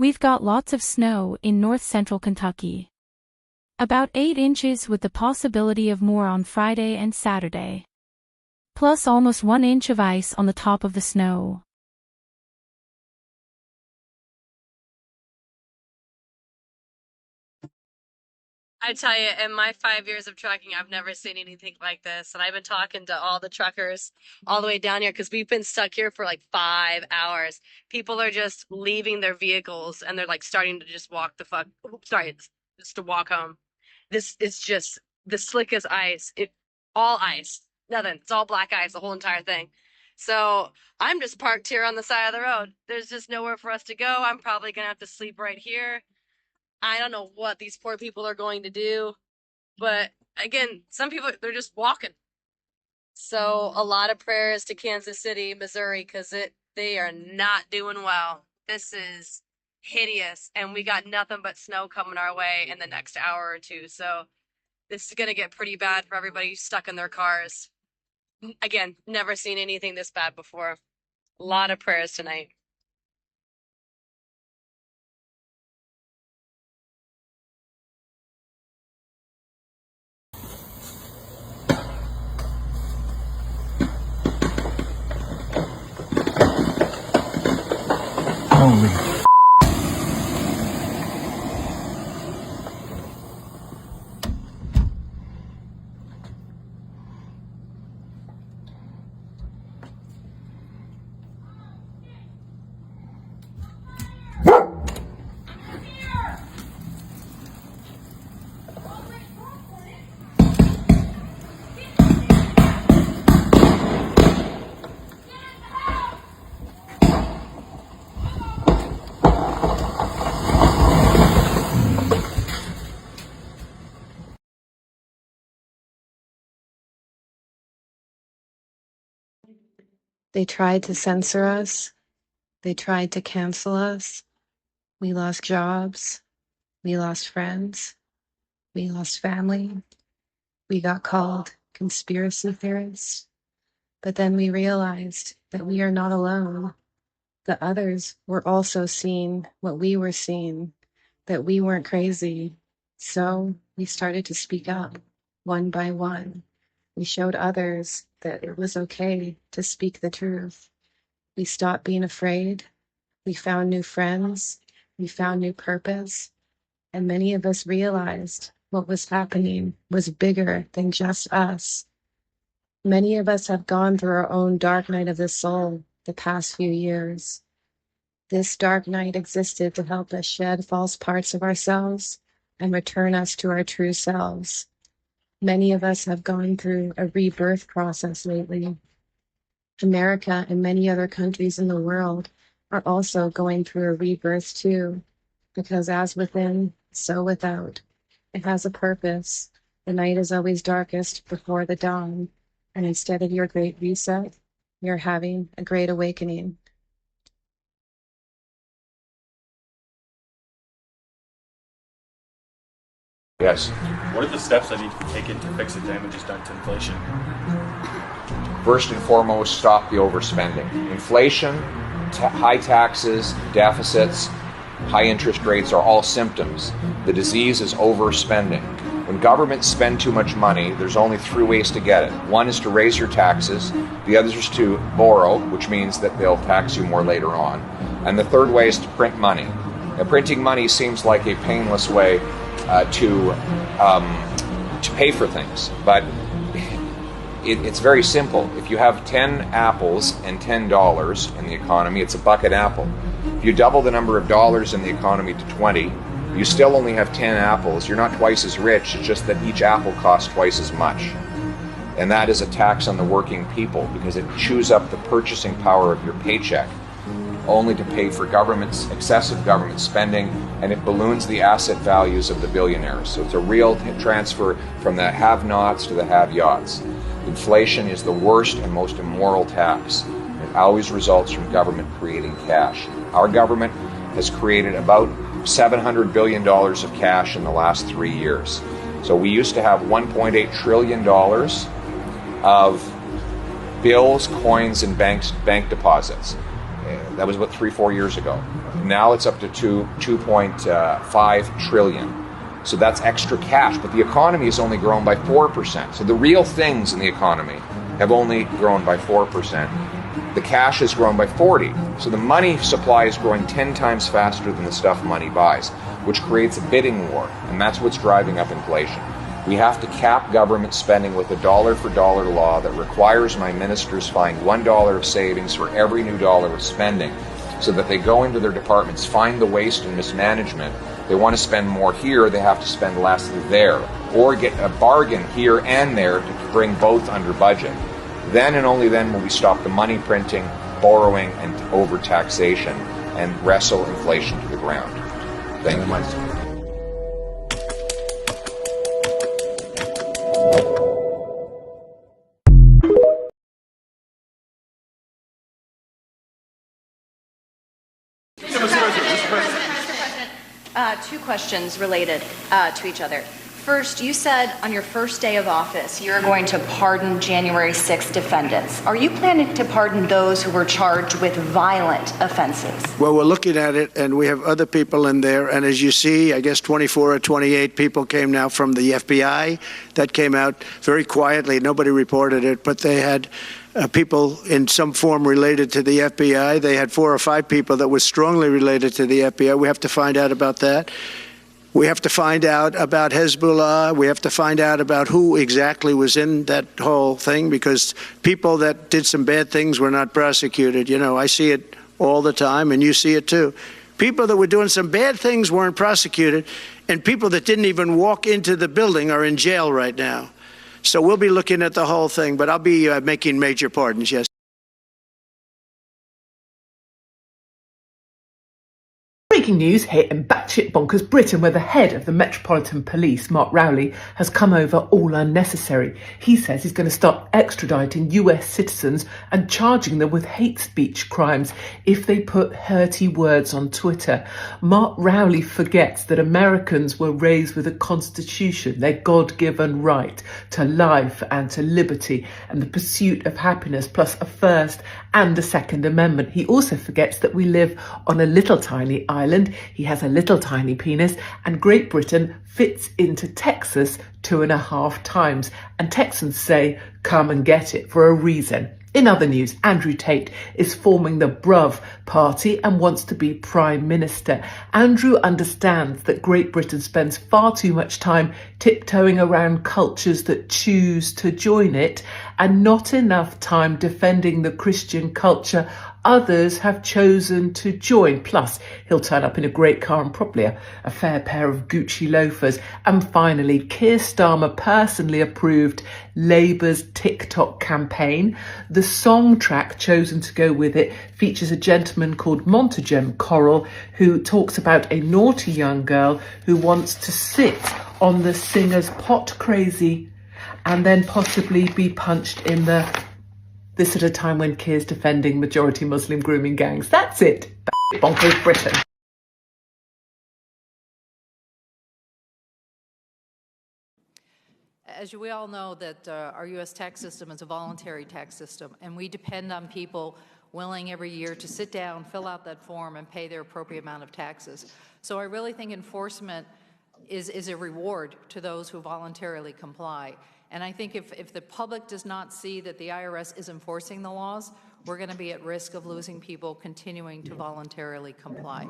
We've got lots of snow in north-central Kentucky. About 8 inches with the possibility of more on Friday and Saturday. Plus almost 1 inch of ice on the top of the snow. I tell you, in my 5 years of trucking, I've never seen anything like this. And I've been talking to all the truckers all the way down here because we've been stuck here for like 5 hours. People are just leaving their vehicles and they're like starting to just walk the fuck. Sorry, just to walk home. This is just the slickest ice. All ice. Nothing. It's all black ice, the whole entire thing. So I'm just parked here on the side of the road. There's just nowhere for us to go. I'm probably gonna have to sleep right here. I don't know what these poor people are going to do, but again, some people, they're just walking. So a lot of prayers to Kansas City, Missouri, because they are not doing well. This is hideous, and we got nothing but snow coming our way in the next hour or two. So this is going to get pretty bad for everybody stuck in their cars. Again, never seen anything this bad before. A lot of prayers tonight. Holy They tried to censor us. They tried to cancel us. We lost jobs. We lost friends. We lost family. We got called conspiracy theorists. But then we realized that we are not alone. The others were also seeing what we were seeing, that we weren't crazy. So we started to speak up one by one. We showed others that it was okay to speak the truth. We stopped being afraid. We found new friends. We found new purpose. And many of us realized what was happening was bigger than just us. Many of us have gone through our own dark night of the soul the past few years. This dark night existed to help us shed false parts of ourselves and return us to our true selves. Many of us have gone through a rebirth process lately. America and many other countries in the world are also going through a rebirth too, because as within, so without. It has a purpose. The night is always darkest before the dawn, and instead of your great reset, you're having a great awakening. Yes. What are the steps that need to be taken to fix the damages done to inflation? First and foremost, stop the overspending. Inflation, high taxes, deficits, high interest rates are all symptoms. The disease is overspending. When governments spend too much money, there's only 3 ways to get it. One is to raise your taxes, the other is to borrow, which means that they'll tax you more later on, and the third way is to print money. Now, printing money seems like a painless way to pay for things, but it's very simple. If you have 10 apples and $10 in the economy, it's a bucket apple. If you double the number of dollars in the economy to 20, you still only have 10 apples. You're not twice as rich, it's just that each apple costs twice as much. And that is a tax on the working people because it chews up the purchasing power of your paycheck, only to pay for excessive government spending, and it balloons the asset values of the billionaires. So it's a real transfer from the have-nots to the have-yots. Inflation is the worst and most immoral tax. It always results from government creating cash. Our government has created about $700 billion of cash in the last 3 years. So we used to have $1.8 trillion of bills, coins, and bank deposits. That was about 3-4 years ago. Now it's up to 2.5 trillion. So that's extra cash, but the economy has only grown by 4%. So the real things in the economy have only grown by 4%. The cash has grown by 40. So the money supply is growing 10 times faster than the stuff money buys, which creates a bidding war, and that's what's driving up inflation. We have to cap government spending with a dollar-for-dollar law that requires my ministers find $1 of savings for every new dollar of spending, so that they go into their departments, find the waste and mismanagement. They want to spend more here, they have to spend less there, or get a bargain here and there to bring both under budget. Then and only then will we stop the money printing, borrowing, and overtaxation and wrestle inflation to the ground. Thank you. Two questions related to each other. First, you said on your first day of office, you're going to pardon January 6th defendants. Are you planning to pardon those who were charged with violent offenses? Well, we're looking at it, and we have other people in there. And as you see, I guess 24 or 28 people came now from the FBI. That came out very quietly. Nobody reported it, but they had people in some form related to the FBI. They had 4 or 5 people that were strongly related to the FBI. We have to find out about that. We have to find out about Hezbollah. We have to find out about who exactly was in that whole thing, because people that did some bad things were not prosecuted. You know, I see it all the time, and you see it too. People that were doing some bad things weren't prosecuted, and people that didn't even walk into the building are in jail right now. So we'll be looking at the whole thing, but I'll be making major pardons, yes. Breaking news here in batshit bonkers Britain, where the head of the Metropolitan Police, Mark Rowley, has come over all unnecessary. He says he's going to start extraditing US citizens and charging them with hate speech crimes if they put hurty words on Twitter. Mark Rowley forgets that Americans were raised with a constitution, their God-given right to life and to liberty and the pursuit of happiness, plus a First and a Second Amendment. He also forgets that we live on a little tiny island. He has a little tiny penis, and Great Britain fits into Texas 2.5 times. And Texans say, come and get it, for a reason. In other news, Andrew Tate is forming the Bruv party and wants to be Prime Minister. Andrew understands that Great Britain spends far too much time tiptoeing around cultures that choose to join it, and not enough time defending the Christian culture others have chosen to join. Plus, he'll turn up in a great car and probably a fair pair of Gucci loafers. And finally, Keir Starmer personally approved Labour's TikTok campaign. The song track chosen to go with it features a gentleman called Montagem Coral, who talks about a naughty young girl who wants to sit on the singer's pot crazy and then possibly be punched in this at a time when Keir's defending majority Muslim grooming gangs. That's it. Bonkers Britain. As we all know, that our U.S. tax system is a voluntary tax system, and we depend on people willing every year to sit down, fill out that form, and pay their appropriate amount of taxes. So I really think enforcement is a reward to those who voluntarily comply. And I think if the public does not see that the IRS is enforcing the laws, we're going to be at risk of losing people continuing to voluntarily comply.